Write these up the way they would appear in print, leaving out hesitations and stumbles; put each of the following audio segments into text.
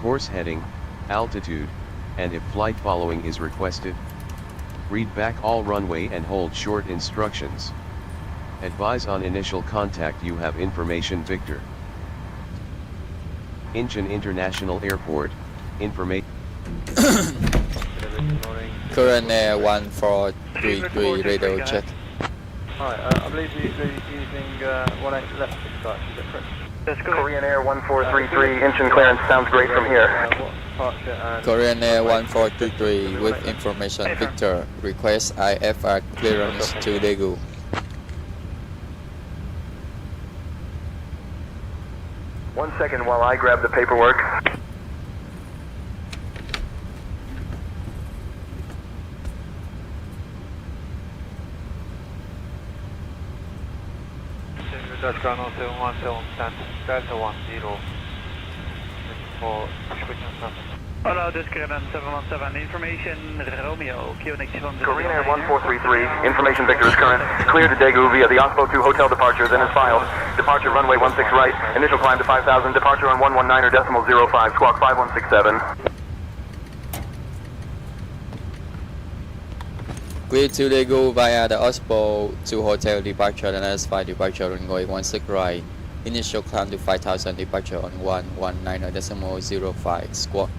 Course heading, altitude, and if flight following is requested. Read back all runway and hold short instructions. Advise on initial contact you have information Victor. Incheon International Airport, information. Current Air 1433 radio check. Hi, I believe you're using 18 left dispatch, is that correct? That's Korean Air 1433, Incheon clearance sounds great from here. Korean Air 1433 with information Victor. Request IFR clearance to Daegu. One second while I grab the paperwork. Dutch ground 171 stand, Delta 10 for switching something. Hello, this is Korean 717, information Romeo, QNX from the Korean Air 1433, information Victor is current. Clear to Daegu via the Oslo 2 hotel departure, then is filed. Departure runway 16 right, initial climb to 5,000, departure on 119.05, squawk 5167. Clear to Daegu via the Oslo to hotel departure and S5 departure runway 16 right. Initial climb to 5,000 departure on 119.05 squawk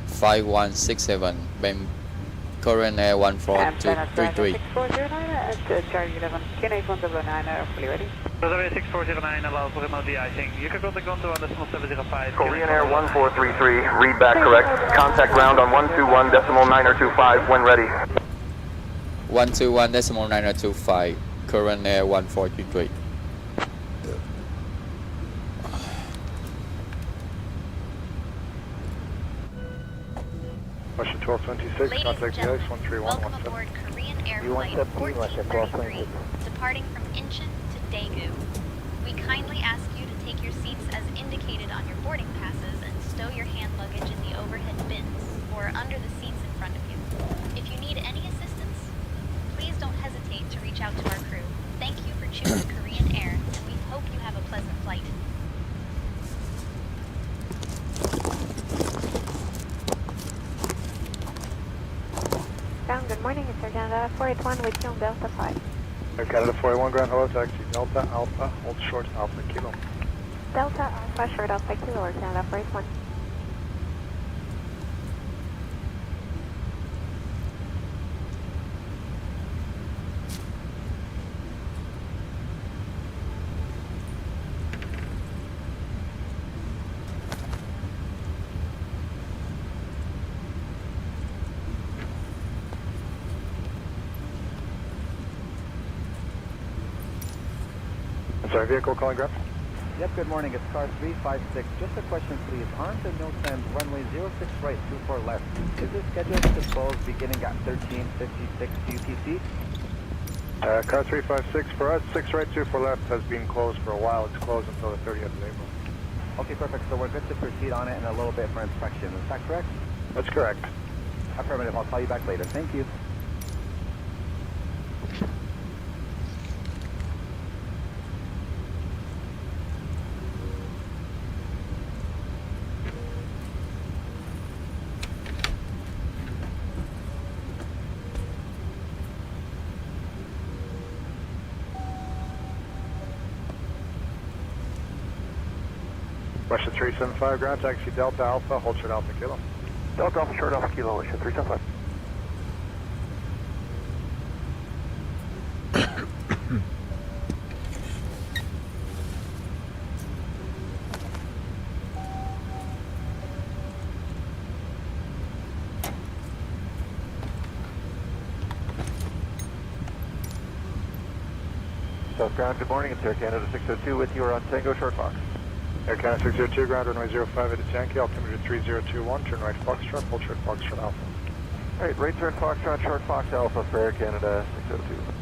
5167. Korean Air 1433. 6409 Charlie 11, QNX 1009, fully ready. Reservoir 6409, allow for remote de-icing. You can contact on 705. Korean Air 1433, read back correct. Contact ground on 121.925 when ready. 121.925. Korean Air 1433. Russia 1226, contact the ice 13117. Welcome aboard Korean Air Flight 1433, departing from Incheon to Daegu. We kindly ask you to take your seats as indicated on your boarding passes and stow your hand luggage in the overhead bins or under the seats in front of you. If you need any assistance, please don't hesitate to reach out to our crew. Thank you for choosing Korean Air, and we hope you have a pleasant flight. Good morning, it's Air Canada 481 with you on Delta 5. Air Canada 481, ground hello, taxi Delta Alpha, hold short Alpha Kilo. Delta Alpha, short Alpha Kilo, Air Canada 481. Sorry, vehicle calling ground? Yep, good morning. It's car 356. Just a question, please. On the no time runway 06 right, 24 left. Is it scheduled to close beginning at 13:56 UTC? Car 356, for us, 6 right, 24 left has been closed for a while. It's closed until the 30th of April. Okay, perfect. So we're good to proceed on it in a little bit for inspection. Is that correct? That's correct. Affirmative. I'll call you back later. Thank you. Russia 375, ground taxi Delta Alpha, hold short Alpha Kilo. Delta Alpha, short Alpha Kilo, Russia 375. South ground, good morning. It's Air Canada 602 with you. We're on Tango Short Fox. Air Canada 602, ground runway 05 at Yankee, altimeter 3021, turn right Foxtrot, hold short Foxtrot Alpha. Alright, right turn Foxtrot, short Fox Alpha for Air Canada 602.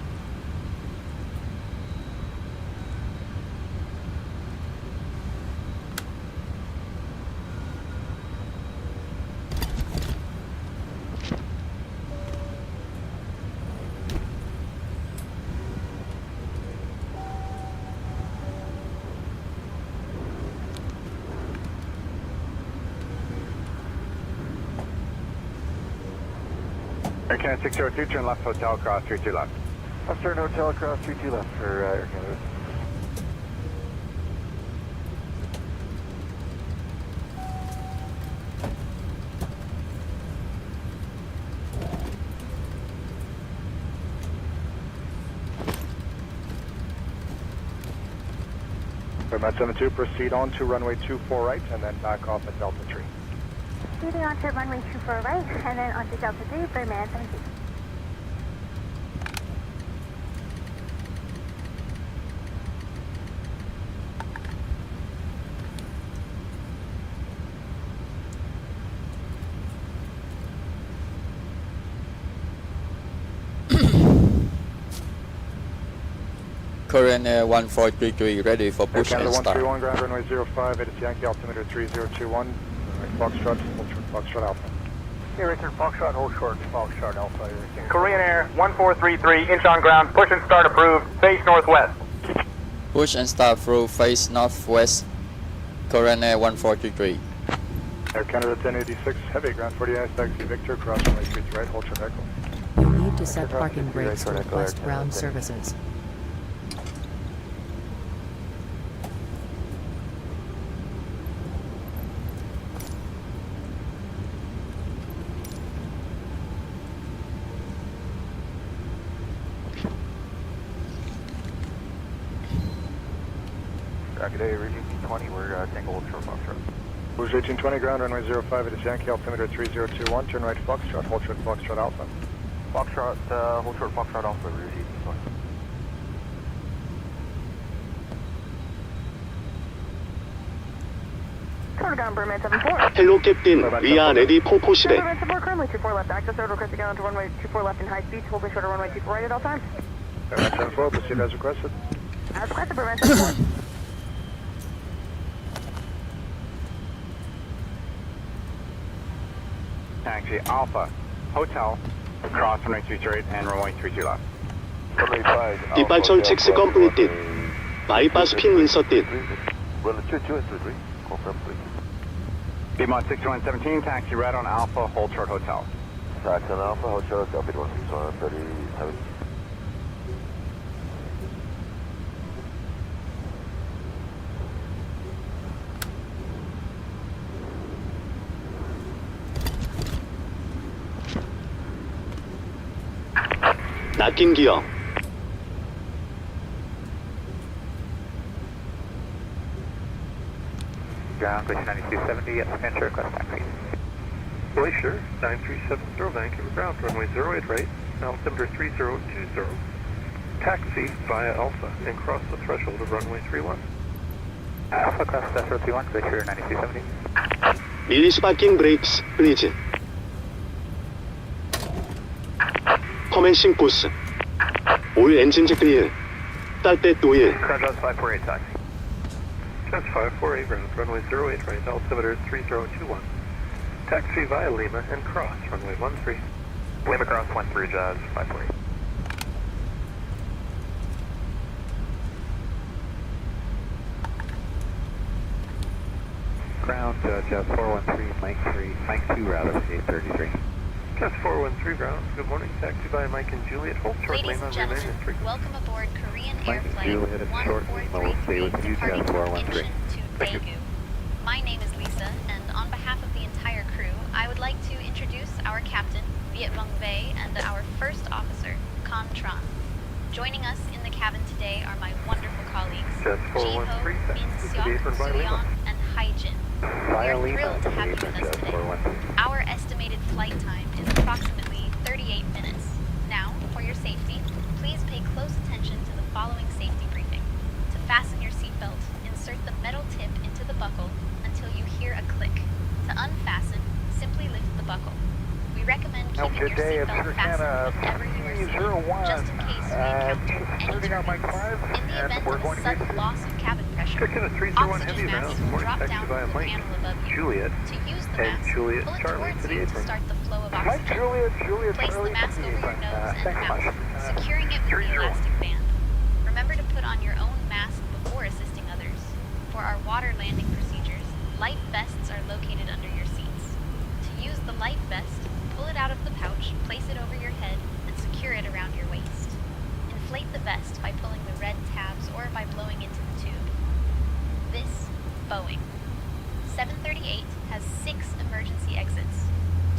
Air Canada 602, turn left hotel, cross 32 left. Western Hotel across 32 left for Air Canada. Met 72, proceed on to runway 24 right and then back off at Delta 3. Proceeding on to runway 24 right and then onto Delta 3 for Man 72. Korean Air 1433 ready for push Air Canada and start. 131, ground runway 05, it's Yankee altimeter 3021, Foxtrot, hold short, Foxtrot Alpha. Here, Richard, Foxtrot, hold short, Foxtrot Alpha. Korean Air 1433, Incheon ground, push and start approved, face northwest. Push and start through face northwest. Korean Air 1433. Air Canada 1086, heavy, ground 49, taxi Victor, cross runway 33 right, hold short echo. You need to set parking brakes for westbound services. Good day, Rouge 1820, we're Tango Hold Short Foxtrot. Rouge 1820, ground runway 05, it is Yankee altimeter 3021, turn right Foxtrot, hold short Foxtrot Alpha. Foxtrot, hold short Foxtrot Alpha, Rouge 1820. Turn Berman 74. Hello, Captain. We are ready for pushback. Berman 74, currently 24 left, access road requested down to runway 24 left in high speed, holding short of runway 24 right at all times. Berman 74, proceed as requested. As requested, Berman 74. Taxi Alpha, Hotel, cross runway 33 and runway 32 left. Departure checks completed. Bypass pin inserted. Demont 6117, taxi red on Alpha, hold short Hotel. Taxi on Alpha, hold short, copy 137. Knocking gear. Ground, Glacier 9270, Adventure, request taxi. Glacier 9370, Vancouver ground, runway 08 right, altimeter 3020. Taxi via Alpha and cross the threshold of runway 31. Alpha cross Desert 31, Glacier 9270. Release parking brakes, please. Commencing push. All engines clear. Start that wheel. Crowdhouse 548 taxi. Jazz 548 ground, runway 08 right, altimeter 3021. Taxi via Lima and cross runway 13. Lima cross 13, Jazz 548. Ground, Jazz 413, Mike 2 rather, 833. Jazz 413 ground, good morning, taxi via Mike and Juliet, hold short Ladies Lima, and remain gentlemen, in 3. welcome aboard Korean Air Mike and Flight Juliet and short Lima will stay 1433 with you, departing Jazz from 413. Incheon to Daegu. My name is Lisa, and on behalf of the entire crew, I would like to introduce our captain, Viet Vong Vey, and our first officer, Con Tran. Joining us in the cabin today are my wonderful colleagues, Jazz Ji-ho, 413, Min this is Seok, the apron via Lima. Soo-yeon, and Hai-jin. We Via are Lima, thrilled to have you with us Jazz today. 413. Our estimated flight time is approximately 38 minutes. Now, for your safety, please pay close attention to the following safety briefing. To fasten your seatbelt, insert the metal tip into the buckle until you hear a click. To unfasten, simply lift the buckle. We recommend keeping your seatbelt fastened whenever you are seated, just in case we encounter any turbulence. In the event of a sudden loss of cabin pressure, Check-in at 301 oxygen heavy masks bound, will morning drop taxi down via from the Mike, panel above you. Juliet, To use the and mask, Juliet pull it Charlie towards to the you to apron. start the flow of Mike, oxygen. Juliet, Place the Charlie mask to the over your apron. nose and Thanks mouth, much. securing it with the 301. elastic band. Remember to put on your own mask before assisting others. For our water landing procedures, life vests are located under your seats. To use the life vest, pull it out of the pouch, place it over your head, and secure it around your waist. In Inflate the vest by pulling the red tabs or by blowing into the tube. This Boeing 738 has 6 emergency exits.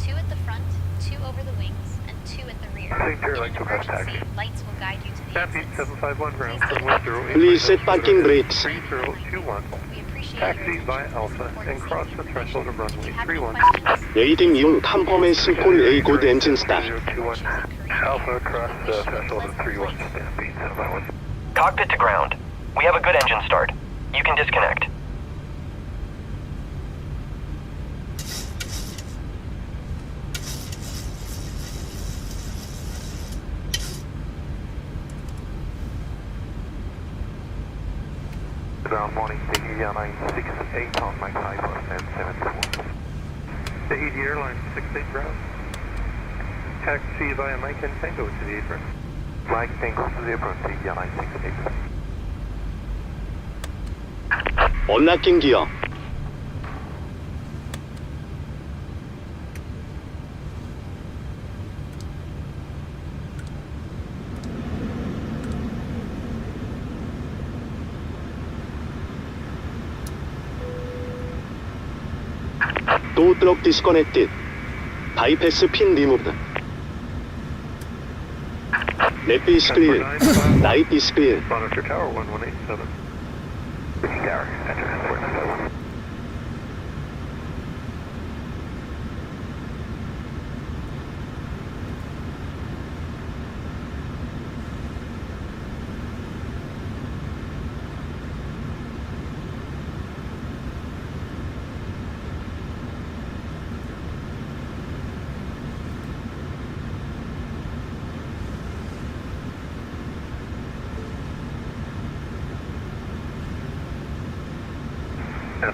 2 at the front, 2 over the wings, and 2 at the rear. In an emergency, lights will guide you to the exits. 751 ground, runway 08. Please set parking brakes. 3021. We appreciate Taxi your via attention Alpha support and and cross safety the threshold of runway If you have 31. any questions, Rating 이용 conformation full A good engine start. 021. Alpha across the threshold of 31. Stampede 751. Cockpit to ground. We have a good engine start. You can disconnect. Ground morning, Daegu Airline 68 on my 571. Daegu Airline 68 ground. Taxi via Mike and Tango to the apron. Mike Tango to the apron, Daegu Airline 68. 언락king 기어. Tow truck disconnected. Bypass pin removed. Left is clear. Right is clear. Monitor Tower 1187. Tower, enter 497.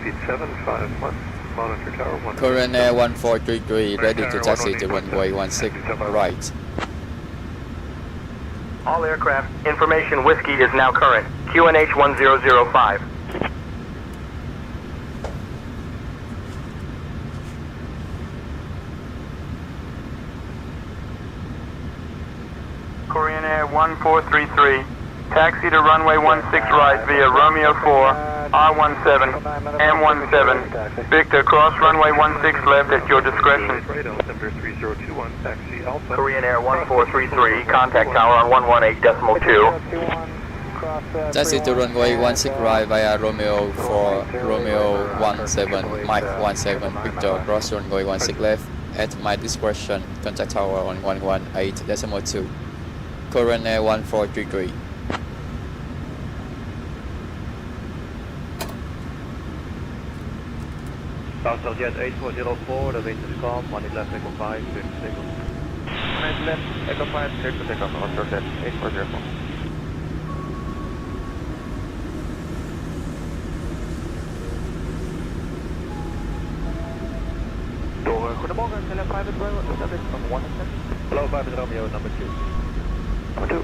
Speed 751, Monitor Tower 1. Current Air 1433, ready to taxi to runway 16 right. All aircraft information whiskey is now current. QNH 1005. Korean Air 1433. Taxi to runway 16 right via Romeo 4. R17, M17, Victor, cross runway 16 left at your discretion. Korean Air 1433, contact tower on 118.2. Taxi to runway 16 right via Romeo 4, Romeo 17, Mike 17, Victor, cross runway 16 left at my discretion, contact tower on 118.2. Current Air 1433. Southwest Jet 8404, the wind is calm, 1 left, Echo 5, 50 seconds. 1 left, Echo 5, 50 seconds, Oscar Jet 8404. Goedemorgen, Hello Private Romeo, that is from 1 second. Hello Private Romeo, number 2. Number 2.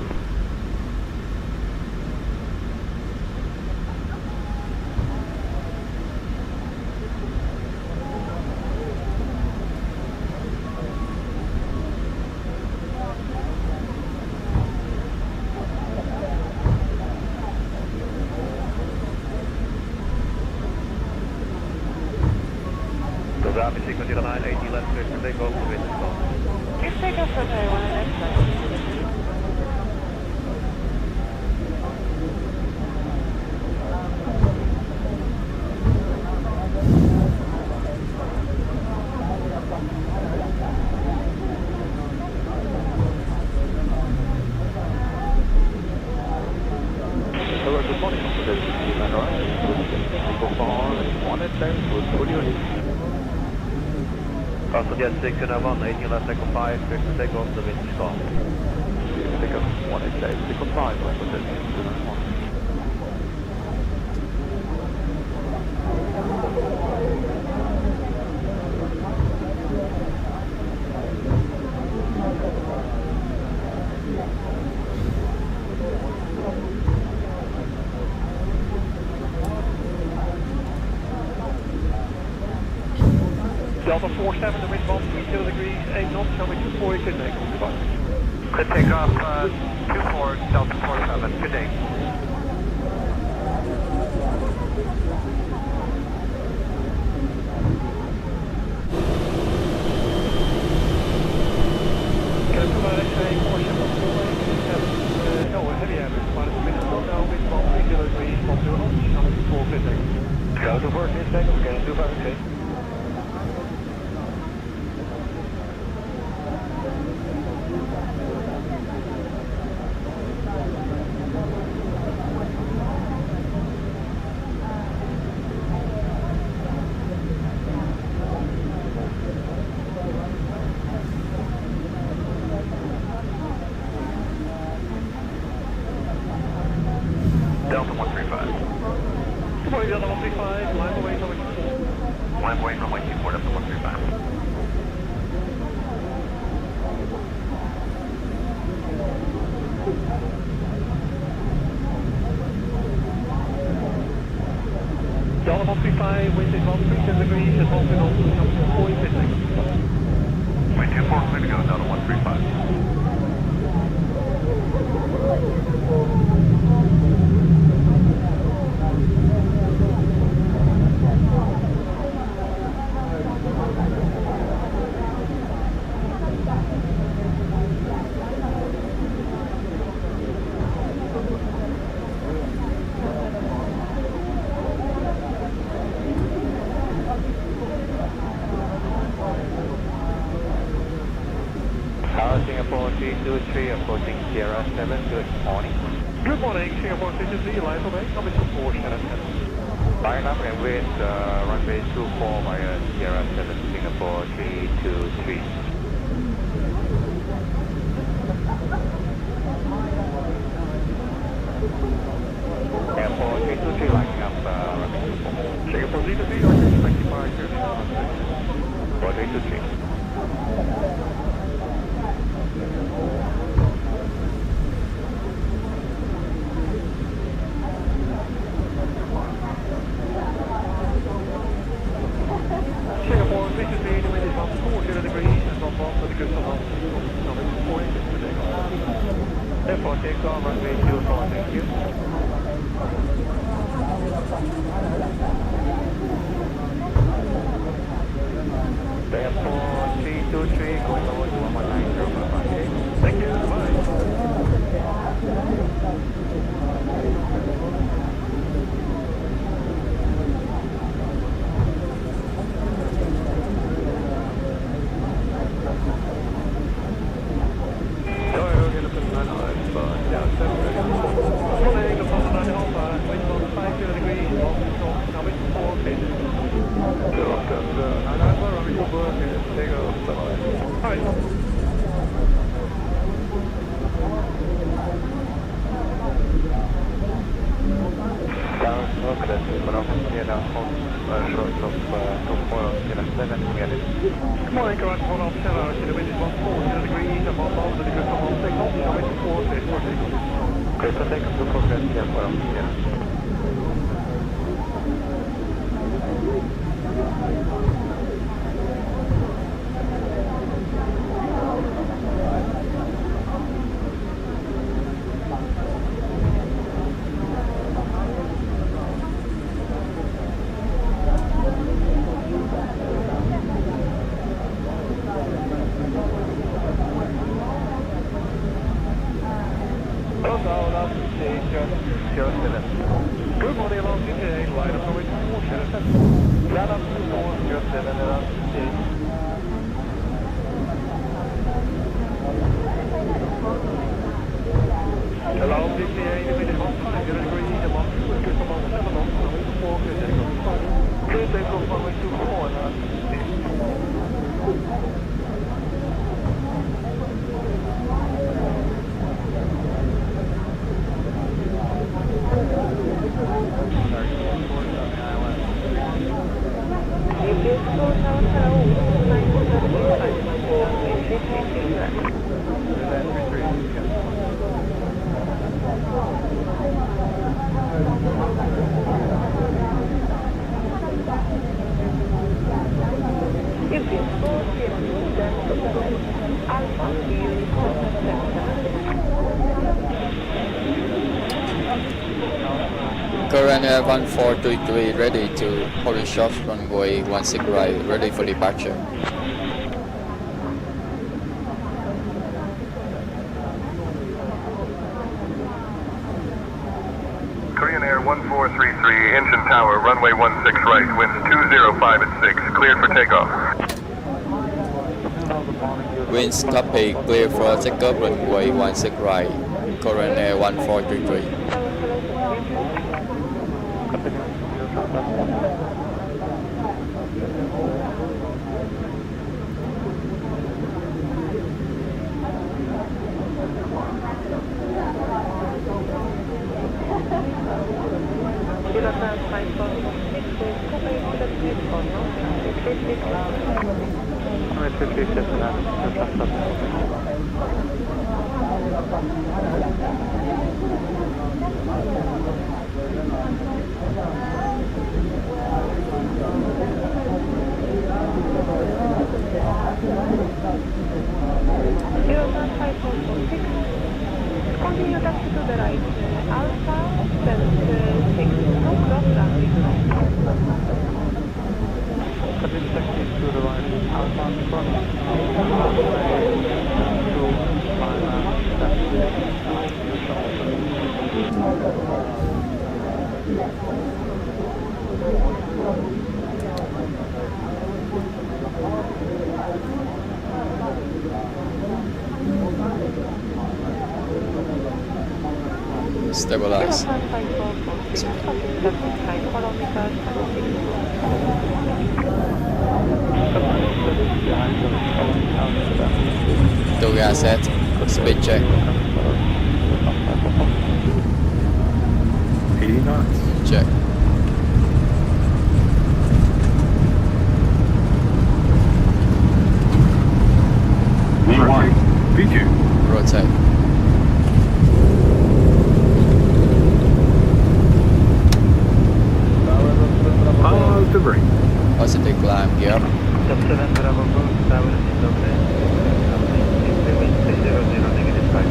Rapid sequence 09, 80 left, clear for takeoff, the wind is calm. Please take off for the 1 left. Hello, good morning, Officer. This is Emmanuel. People for 1 at time, good for you. Castle Jet 601, 18 left, Echo 5, clear to take off, the wind is calm. Take off 1 at time, Echo 5, Officer. Delta 47, the wind bomb, 30 degrees, 8 knots, shall we 240, good night, goodbye. Could take off 24 Delta 47. Good day. Go to 14 seconds, getting 256. Delta 135. Good morning, Delta 135. Line away from 24. Line away from 24, Delta 135. Delta 135, wind is 130 degrees, and 1 wind also comes to 40 seconds. Wind 24, clear to go, Delta 135. Singapore 323, approaching Sierra 7, good morning. Good morning, Singapore 323, line away, coming to 4 Sierra 7. Line up and wind runway 24 via Sierra 7, Singapore 323. Airport 323 lining up runway 24. Singapore 323, RKSI 25, 4 323. Singapore 323, the wind is 140 degrees, and from 1 for the good from 40 today. Airport takeoff, runway 24, thank you. Airport 323, going over to 119.055. Thank you, bye. Good morning, correct, 1 off 10 hours, the wind is 140 degrees, and 1 over the good from 1 signal, coming to 4 fish, 4 signal. Crystal takeoff to progress here for Sierra. Good morning, along DJ, line up going to 4 Sierra 7. Line up to 4 Sierra 7, around 68. Hello, DCA, the wind is 150 degrees, and 1 for the good from 1 7 knots, coming to 4 fish, signal. Clear takeoff, runway 24, around 68. Alpha, Current 1433 ready to hold short runway 16 right, ready for departure. Korean Air 1433, Incheon Tower, runway 16 right, winds 205 at 6, cleared for takeoff. Winds topic, clear for takeoff runway 16 right, current Air 1433. Continue taxi to the right, Alpha, 6, no cross runway. Continue taxi to the right, Alpha, cross, Stabilize. Do gas set. Speed check. 80 knots. Check. V1. V2. Rotate. Positive ring. Positive climb, gear up. Step 7 Bravo Ghost, tower is okay. Wind 300, negative 5.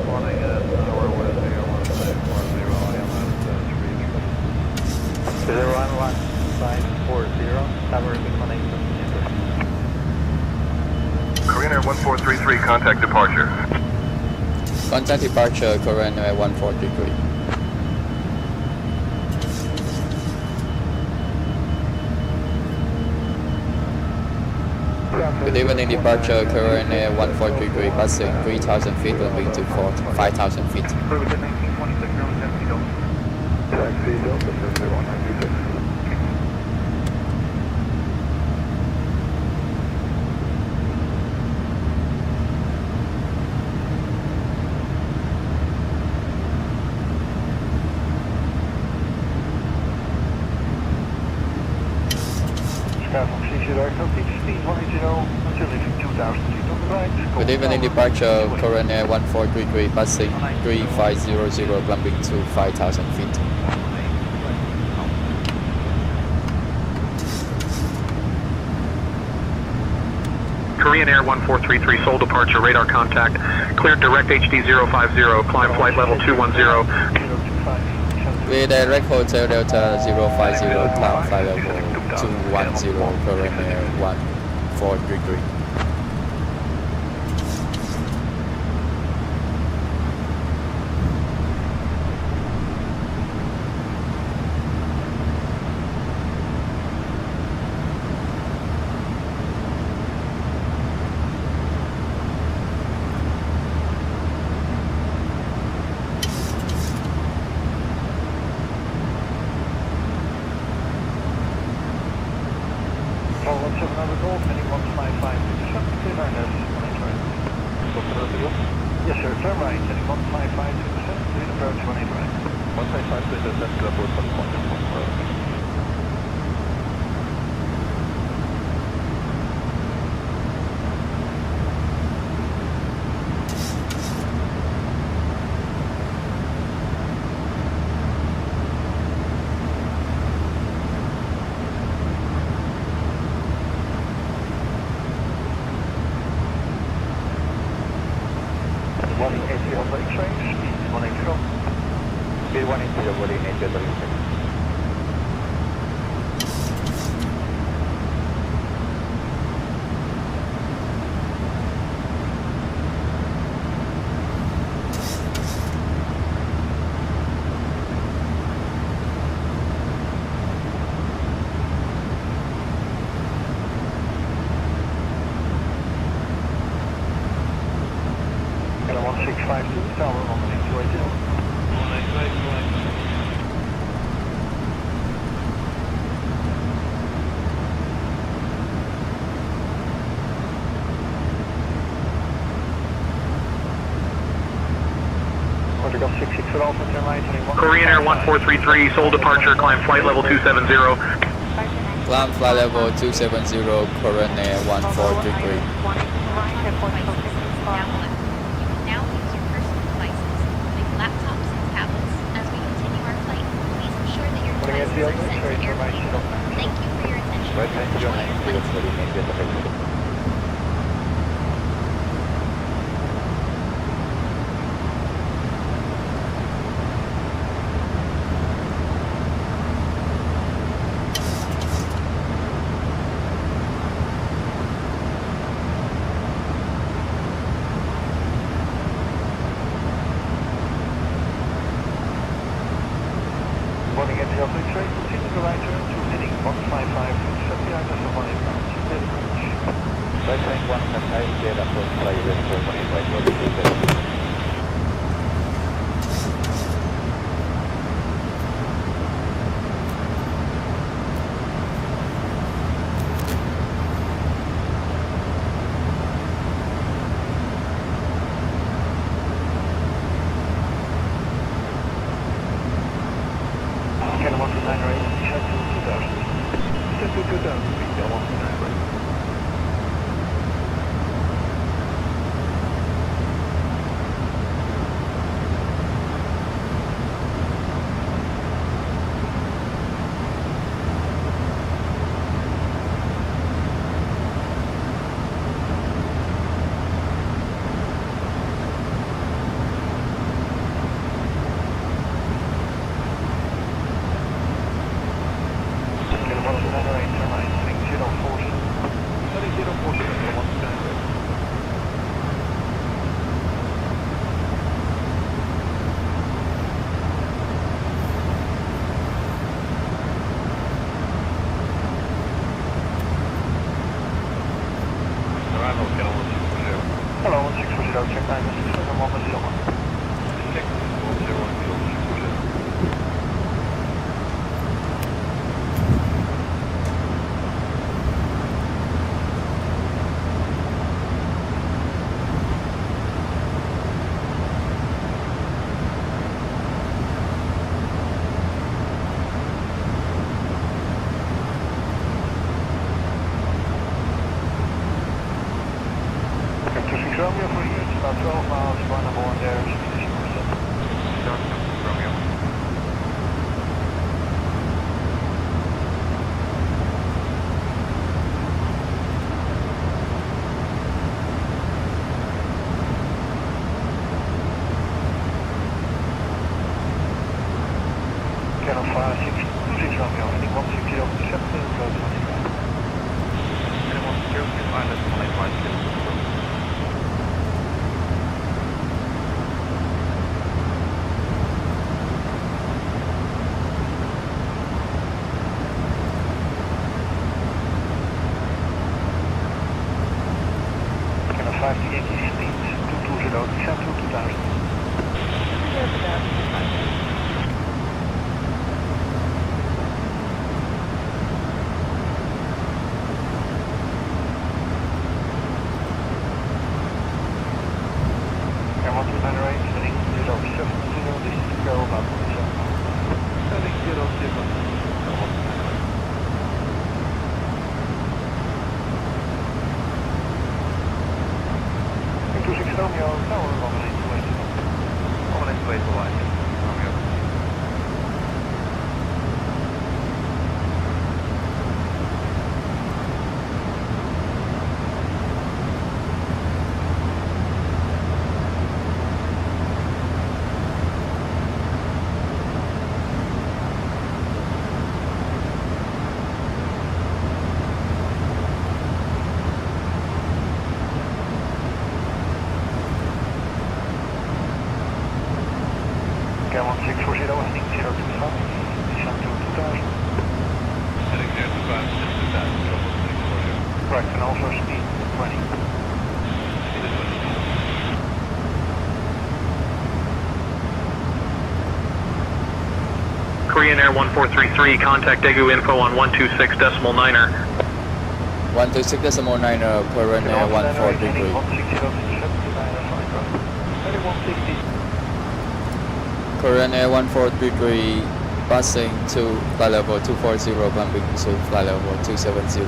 Morning, tower was 0140, tower is connected. Korean Air 1433, contact departure. Contact departure, current 1433. Good evening, departure, current 1433, passing 3,000 feet, runway 24, 5,000 feet. Taxi Delta 70196. Good evening, departure, current 1433, passing 3500, climbing to 5,000 feet. Korean Air 1433, sole departure, radar contact, cleared direct HD 050, climb flight level 210. With direct hotel Delta 050, climb flight level 210, current Air 1433. Yes, sir. Turn right. Heading 1552%. Please approach 18 right. 1552%. Club 1.1. 180 boarding Incheon W6. Korean Air 1433, Seoul departure, climb flight level 270. Climb flight level 270, Korean Air 1433. Now use your personal devices, like laptops and tablets. As we continue our flight, please ensure that your devices are set to airplane mode. Thank you for your attention. Enjoy your flight. Boarding at the oblique train, continue the right turn to heading 155 to 79 decimal 1 inbound. Steady approach. Right train 155, cleared approach flight level 185. Hello, 1640, check time is 710. Romeo for you, it's about 12 miles, run aboard there, speed is 4%. Romeo. Channel 526 Romeo, heading 160 over to 17, road 25. Heading 160, pilot 185. Korean Air 1433, contact Daegu info on 126.9er. 126.9er, Korean Air 1433. Korean Air 1433, passing to flight level 240, bumping to flight level 270.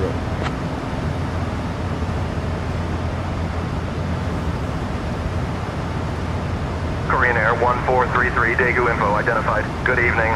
Korean Air 1433, Daegu info identified. Good evening.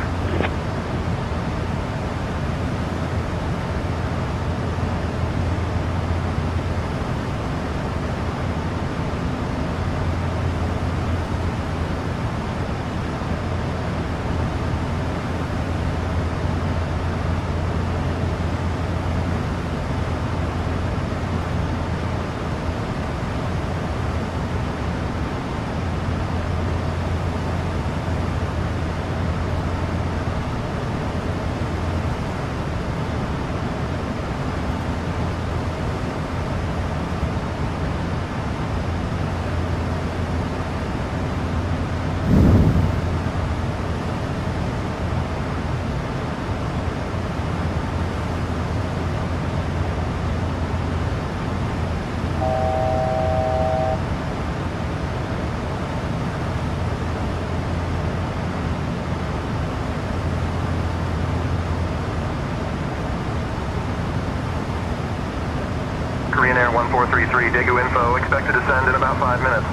Korean Air 1433, Daegu info, expect to descend in about 5 minutes.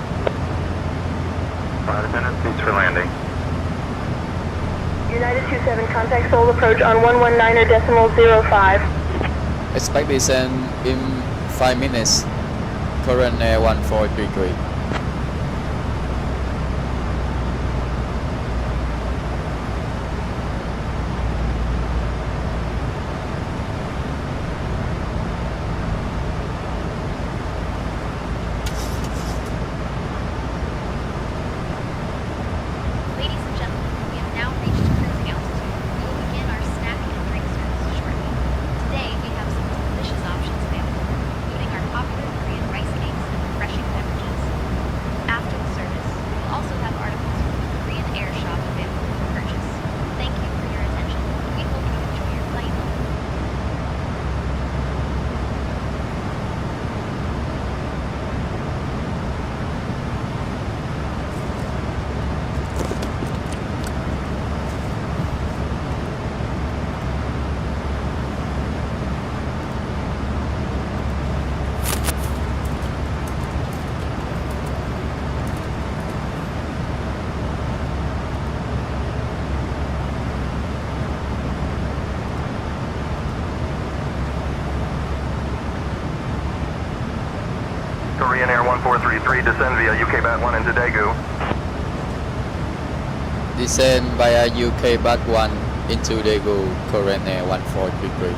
5 minutes, seats for landing. United 27, contact Seoul approach on 119.05. Expect descent in 5 minutes, Korean Air 1433. Ladies and gentlemen, we have now reached cruising altitude. We will begin our snack and drink service shortly. Today, we have some delicious options available, including our popular Korean rice cakes and refreshing beverages. After the service, we will also have articles from the Korean Air Shop available for purchase. Thank you for your attention. We hope you enjoy your flight. Korean Air 1433, descend via UK BAT 1 into Daegu. Descend via UK BAT 1 into Daegu, Korean Air 1433.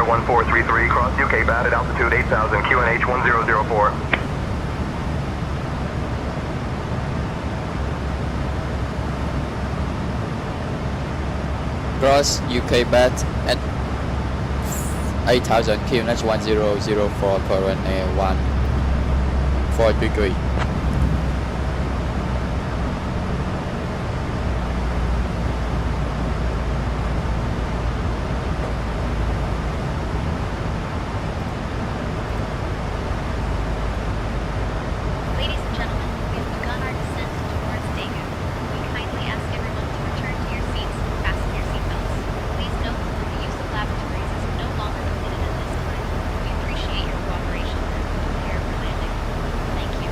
1433, cross UK BAT at altitude 8000, QNH 1004. Cross UK BAT at 8000 QNH 1004, current 1433. Ladies and gentlemen, we've begun our descent towards Daegu. We kindly ask everyone to return to your seats and fasten your seatbelts. Please note that the use of lavatories is no longer permitted at this time. We appreciate your cooperation and prepare for landing. Thank you.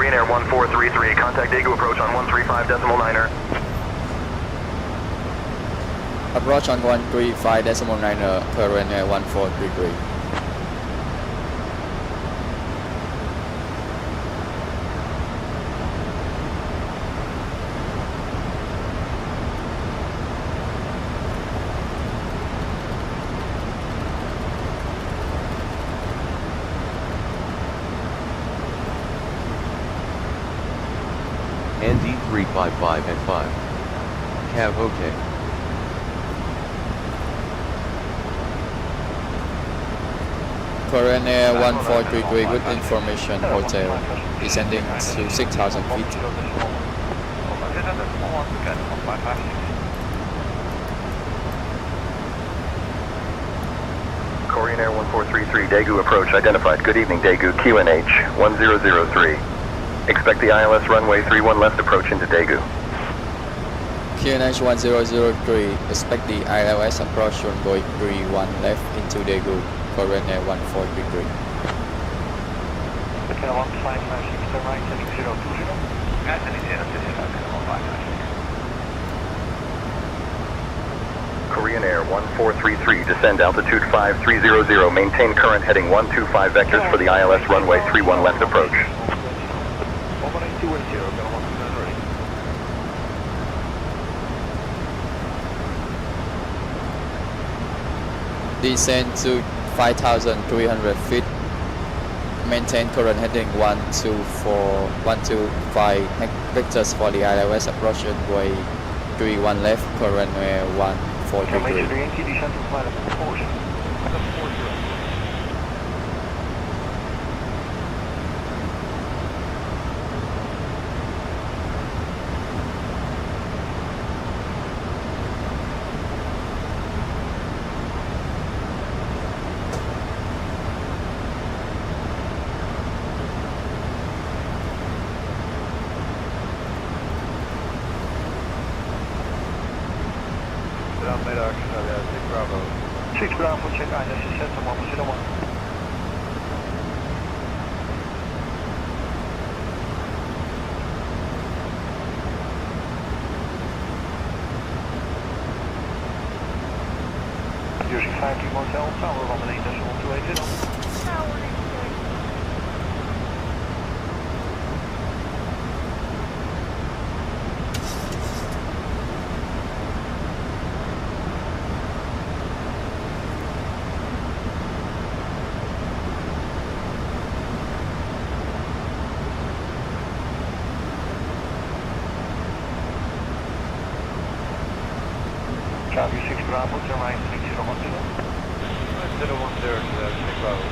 Korean Air 1433, contact Daegu approach on 135.9er. Approach on 135.9er, Korean Air 1433. ND355 at 5. Cav OK. Korean Air 1433 with information, hotel, descending to 6,000 feet. Korean Air 1433, Daegu approach identified. Good evening, Daegu, QNH 1003. Expect the ILS runway 31 left approach into Daegu. QNH 1003, expect the ILS approach runway 31 left into Daegu, Korean Air 1433. Hotel 1556, turn right, heading 020. Heading 020, Korean Air 1433, descend altitude 5300, maintain current heading 125 vectors for the ILS runway 31 left approach. Descend to 5,300 feet. Maintain current heading 125 vectors for the ILS approach runway 31 left, Korean Air 1433. Goedemiddag, 6 Bravo. 6 Bravo, check ILS descent on 101. Using 5 Motel, tower 118.280. Charlie 6 Bravo, turn right, heading 010. 010, 6 Bravo.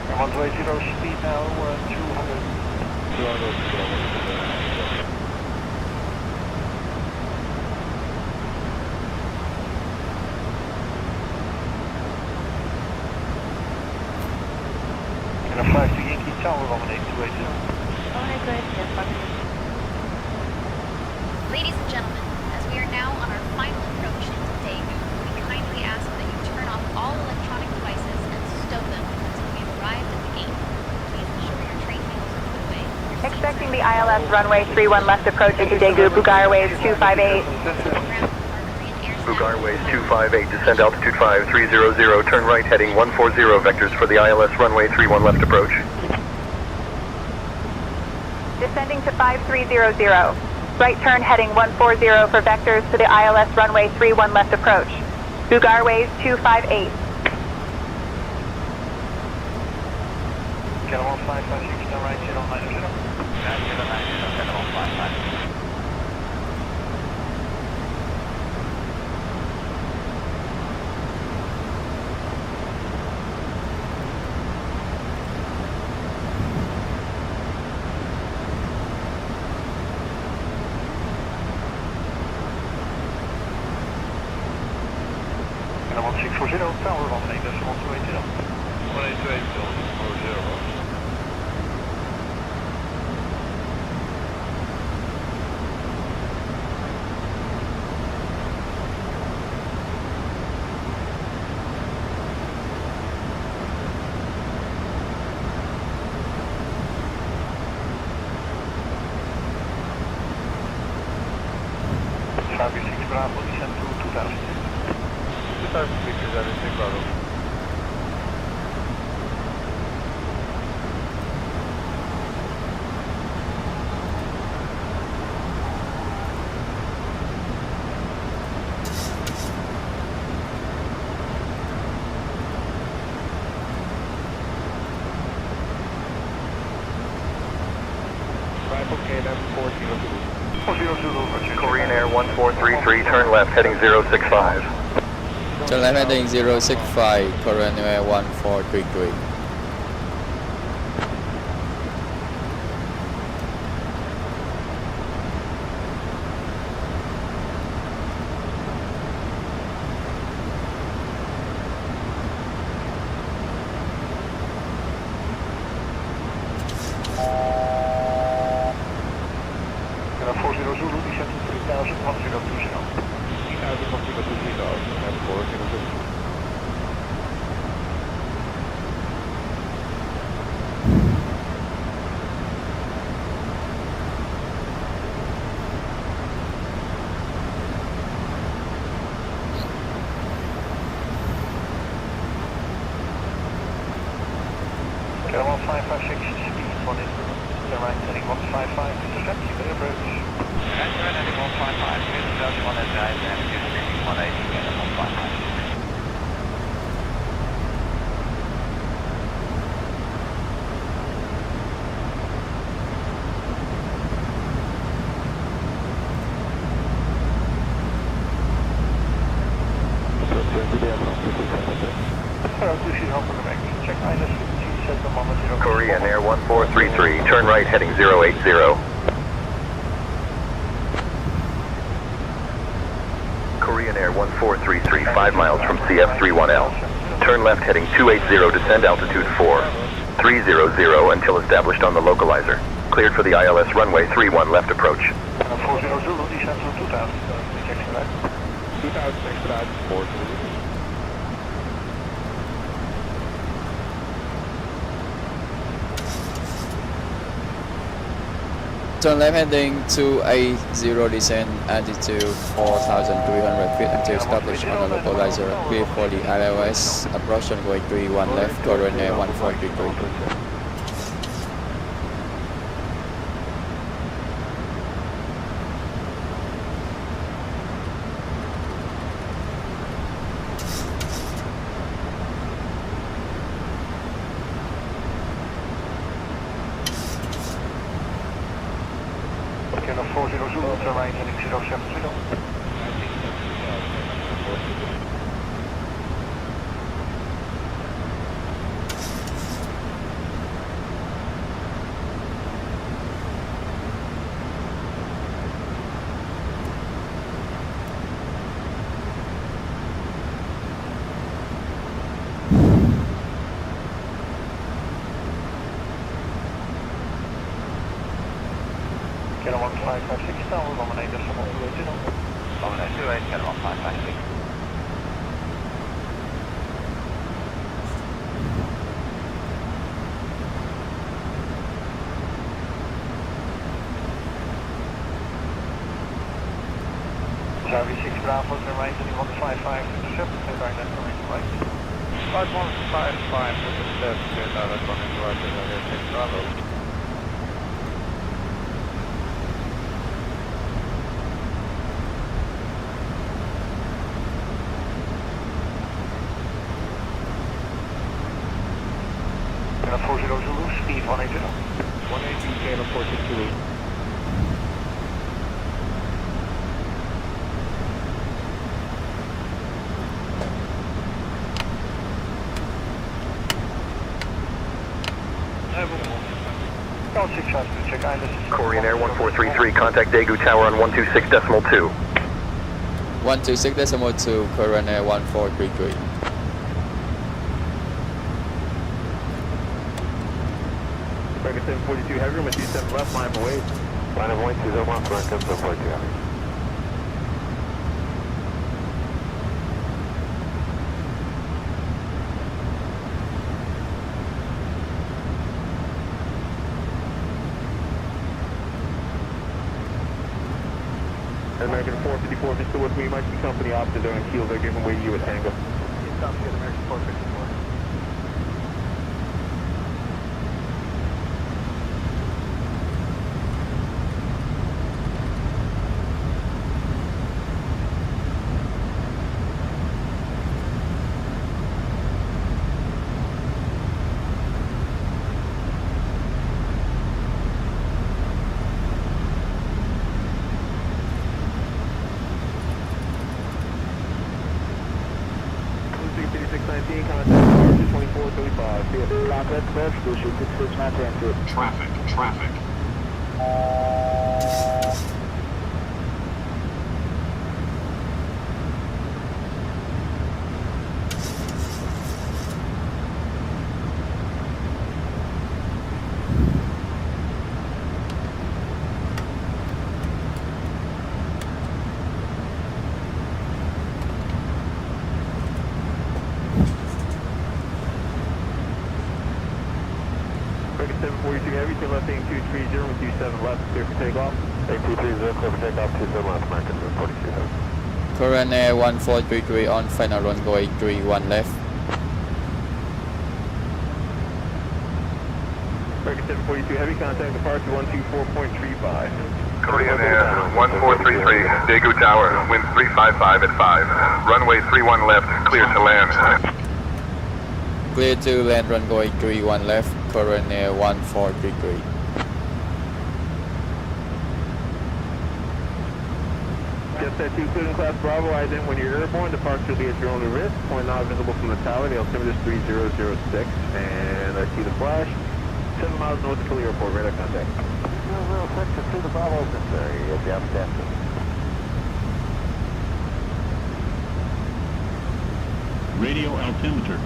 And 120 speed now, 200. 200 kilometers. And a 5 to Yankee Tower 18280. Ladies and gentlemen, as we are now on our final approach into Daegu, we kindly ask that you turn off all electronic devices and stow them until we have arrived at the gate. Please ensure your train wheels are put away. Expecting the ILS runway 31 left approach into Daegu, Buga Airways 258. Buga Airways 258, descend altitude 5300, turn right heading 140 vectors for the ILS runway 31 left approach. Descending to 5300. Right turn heading 140 for vectors to the ILS runway 31 left approach. Buga Airways 258. Channel 1556, turn right, 090. 090, Channel 555. And 1640, tower 118.280. 18280. Traffic 6 Bravo, descend to 2000. 2000 Victor, that is 6 Bravo. Korean Air 1433, turn left, heading 065. Turn left heading 065, Korean Air 1433. Kilo 1556, speed 1 is the right heading 155, intercept, you may approach. Right turn heading 155, intercept 1 is right, and you speed 180, and 155. Korean Air 1433, turn right, heading 080. Korean Air 1433, 5 miles from CF31L. Turn left, heading 280, descend altitude 4300 until established on the localizer. Cleared for the ILS runway 31 left approach. 40 Zulu, descend to 2000. Checking right. 2000, expedite, 4 Zulu. Turn left heading 280, descend altitude 4,300 feet until established on the localizer. Clear for the ILS approach runway 31 left, Korean Air 1433. Kilo 40 Zulu, turn right heading 070. Kilo 1556, tower, 118, decimal 280. 118, Kilo 1556. Charlie 6 Bravo, turn right, heading 155, intercept, and right, left, right. 5155, intercept, left, right, 6 Bravo. Kilo 40 Zulu, speed 180. 180, Kilo 40 Zulu. Korean Air 1433, contact Daegu Tower on 126.2. 126.2, Korean Air 1433. American 742 Heavy, room at 27 left, line of away. Line of away, 201, American 742 Heavy. American 454, if you're still with me, you might see company opposite there on Keel. They're giving way to you at Tango. It's up to American 454. Traffic, traffic. American 742 Heavy, to left aim 230 with 27 left, clear for takeoff. Aim 230, clear for takeoff, 27 left, American 742 Heavy. Current Air 1433 on final runway 31 left. American 742 Heavy, contact departure 124.35. Korean Air 1433, Daegu Tower, wind 355 at 5. Runway 31 left, clear to land. Clear to land runway 31 left, current Air 1433. Just that 2 clearing class Bravo, eyes in when you're airborne, departure will be at your own risk. Point not visible from the tower, the altimeter is 3006, and I see the flash. 7 miles north of Philly Airport, radar contact. 006 to the Bravo, sir. You have to Radio altimeter.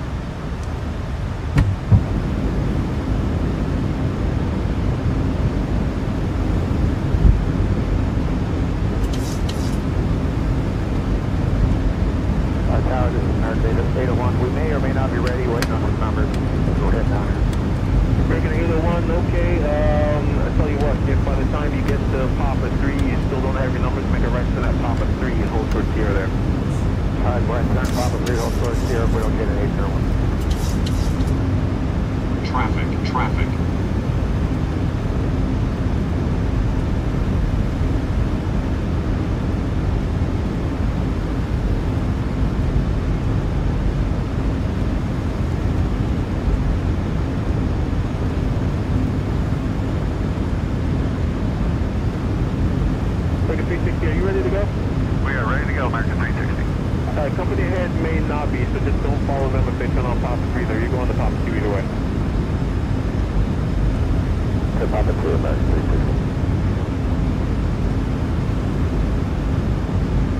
Tower, this is our data 801. We may or may not be ready, waiting on this number. Go ahead down here. American 801, okay. I tell you what, if by the time you get to Papa 3, you still don't have your numbers, make a right to that Papa 3 and hold towards Sierra there. Alright, go ahead and turn Papa 3, hold towards Sierra if we don't get an 801. Traffic, traffic. American 360, are you ready to go? We are ready to go, American 360. Company ahead may not be, so just don't follow them if they turn on Papa 3 there. You go on the Papa 2 either way. To Papa 2, American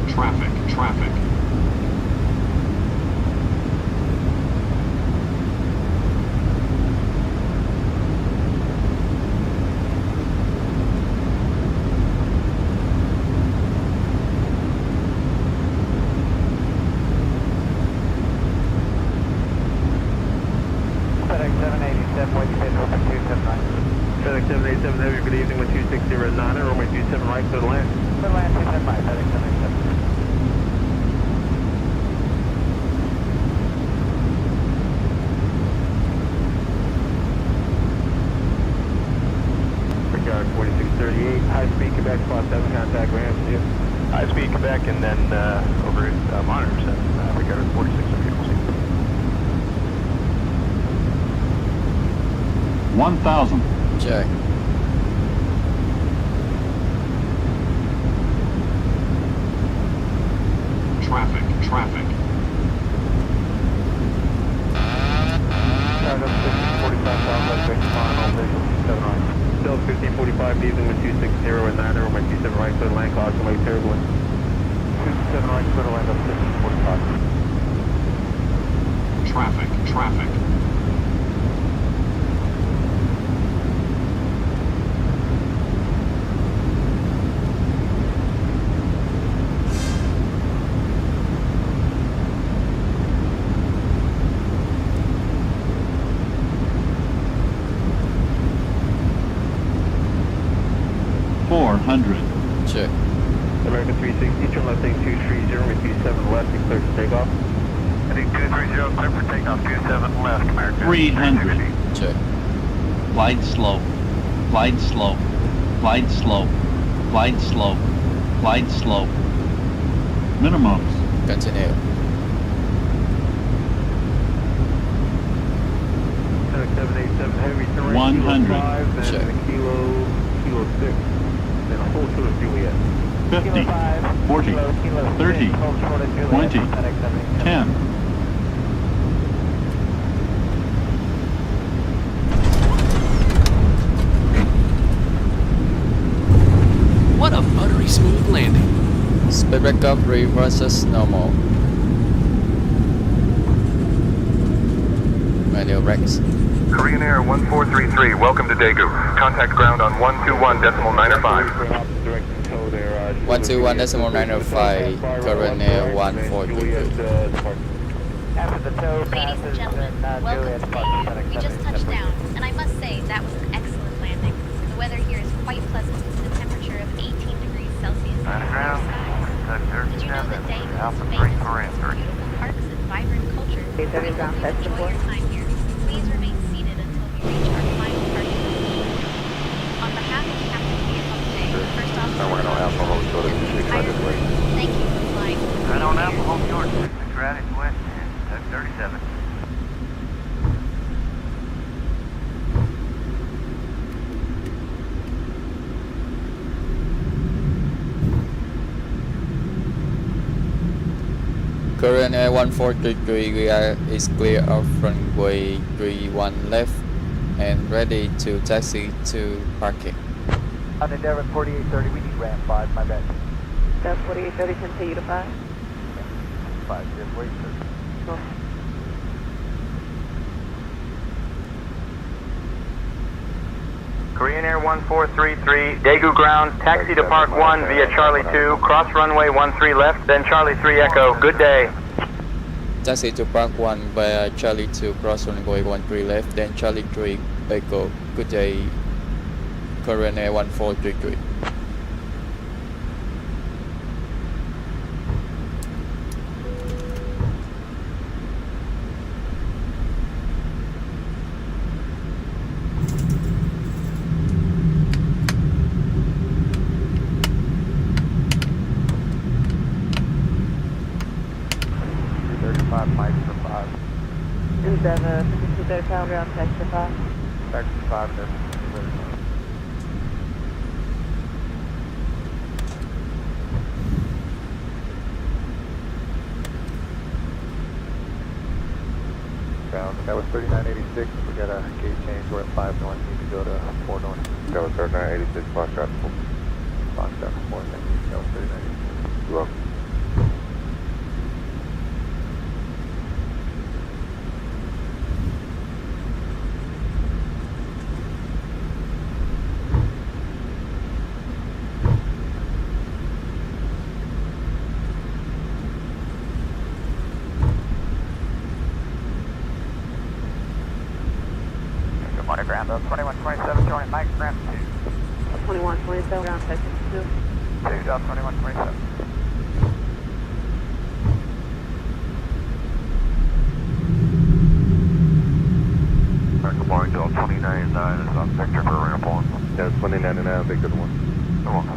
360. Traffic, traffic. FedEx 787, wait to get open 279. FedEx 787 Heavy, good evening, 1260 at 9, runway 27 right, clear to land. Clear to land, 279, FedEx 787. Regard 4638, high speed Quebec, spot 7, contact ramp, see you. High speed Quebec and then over at monitor 7, regard 4638. 1000. Check. Traffic, traffic. Startup 1545 Southwest, base final, visual 7 on. Still 1545, evening with 260 at 9, runway 27 right, clear to land, caution, wake turbulence. 27 right, clear to land up 1545. Traffic, traffic. 27 left, you clear for takeoff. Heading 230, clear for takeoff, 27 left, American. 300. Check. Glide slow. Glide slow. Glide slow. Glide slow. Glide slow. Minimums. Continue. Heading 787 heavy terrain. 100. Kilo 5, then Check. a kilo 6, then a whole kilo of Juliet. 50. 40. 30. 20. 10. What a buttery smooth landing. Speed backup reverses normal. Manual brakes. Korean Air 1433, welcome to Daegu. Contact ground on 121.905. 121.905, Korean Air 1433. After the tow Ladies and passes, gentlemen, then welcome to Daegu. We just touched down, and I must say that was an excellent landing. The weather here is quite pleasant, with a temperature of 18 degrees Celsius and clear skies. Did you know that Daegu is famous for its beautiful parks and vibrant culture? We hope you enjoy your time here. Please remain seated until we reach our final parking destination. On behalf of Captain Vietnam, First Officer, thank you for flying. Right on Alcohol George, 6 Radix West, 37. Korean Air 1433 is clear of runway 31 left and ready to taxi to parking. On Endeavour 4830, we need ramp 5, my bad. That's 4830, continue to 5. 5, just wait, sir. Korean Air 1433, Daegu ground, taxi to Park 1 via Charlie 2, cross runway 13 left, then Charlie 3 Echo. Good day. Taxi to Park 1 via Charlie 2, cross runway 13 left, then Charlie 3 Echo. Good day, Korean Air 1433. Endeavour 5235, ground taxi 5. Taxi 5, there. Ground, that was 3986. We got a gate change. We're at 5 north. Need to go to 4 north. That was 3986. Foxtrot 4. Foxtrot 4. Thank you. That was 3986. You're welcome. Ground 2127, joining Mike, ground 2. 2127, ground taxi 2. 2127. Good morning, Del 299 is on Victor for ramp 1. Yeah, 2099, Victor 1. Come on.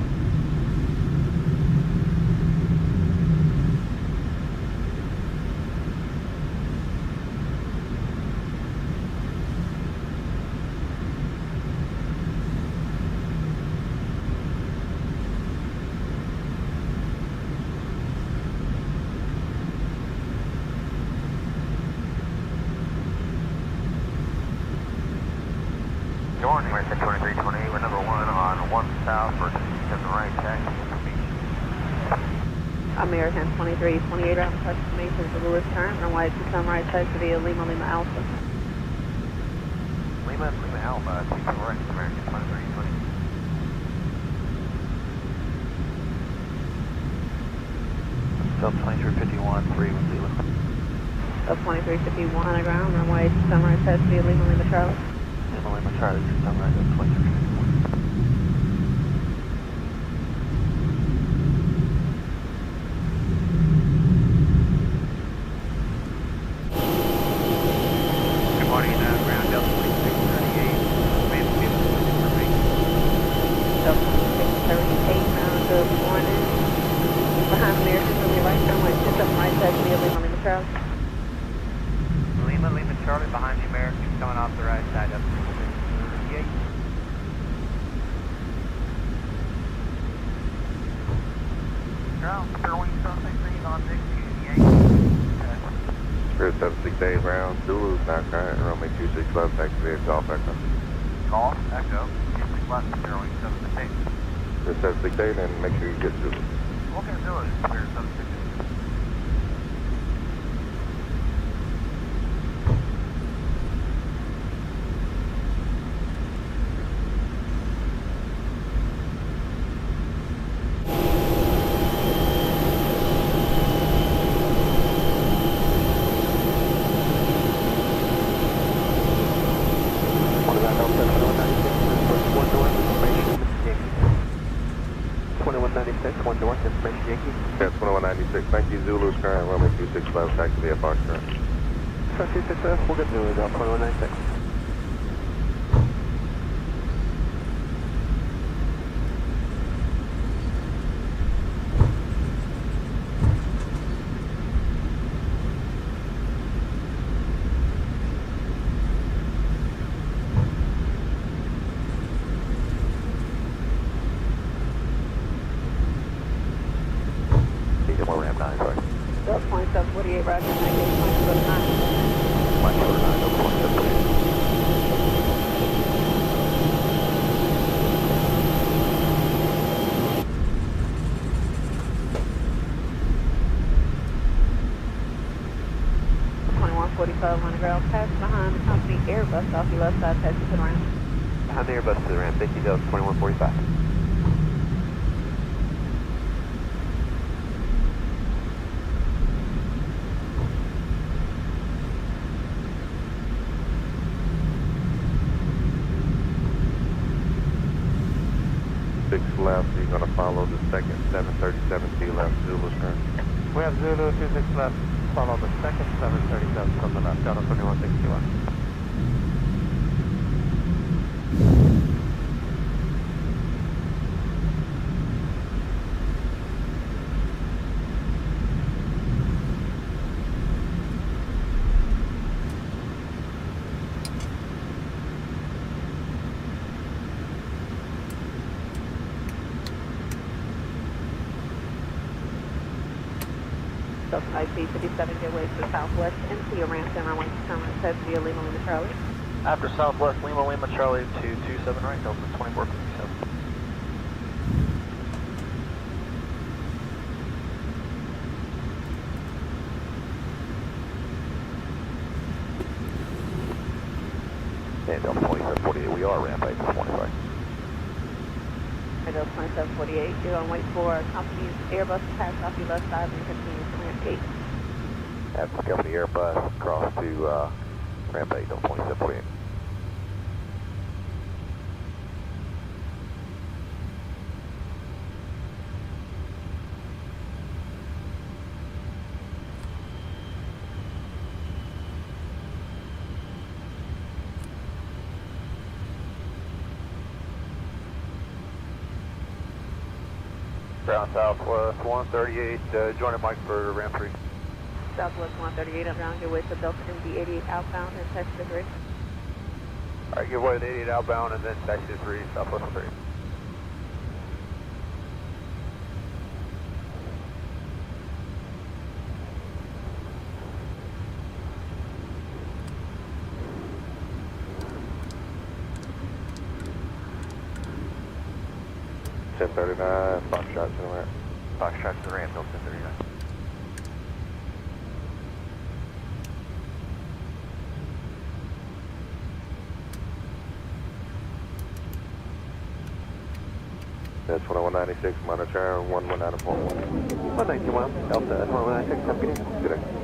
Morning, we're 2328, we're number 1 on 1 south for 7 right taxi. American 2328, round approximation to the Lewis turn, runway 27 right taxi via Lima Alpha. Lima Alpha, 2 right, American 2320. Sub 2351, 3 with Lima. Sub 2351 on the ground, runway 27 right taxi via Lima Charlie. Lima Charlie, 27 right, 2351. Spirit 768 round, Zulu, not current, runway 26 left, activate golf echo. Golf, echo, 26 left, 08768. Spirit 768 and make sure you get Zulu. Okay, Zulu, Spirit 768. That's 2196. Thank you, Zulu's current runway 26 left, activate Foxtrot. So 26, we'll get Zulu down 2196. More ramp 9, sorry. That's 2748, Roger. 9. Mike short 9, no 2748. on the ground, pass behind the company Airbus off your left side, pass to the ramp. Behind the Airbus to the ramp, thank you, Delta 2145. Left, you're going to follow the second 737C left, Zulu's turn. We have Zulu 26 left, follow the second 737 from the left, Delta 2161. Delta IP 57, get away to the southwest, into your ramp, and runway determined, test via Lima Lima Charlie. After southwest, Lima Lima Charlie to 27 right, Delta 2457. And Delta 2748, we are ramp 8 to 25. Delta 2748, you're on wait for company's Airbus to pass off your left side and continue to ramp 8. After company Airbus, cross to ramp 8 on 2748. Ground southwest 138, join Mike for ramp 3. Southwest 138, up ground, get away to Delta MD88 outbound and taxi to 3. Alright, give way to 88 outbound and then taxi to 3, southwest 138. Foxtrot to the ramp. Foxtrot to the ramp, Delta 1039. That's 2196, monitor 11941. 191, Delta 2196, have a good evening. Good day.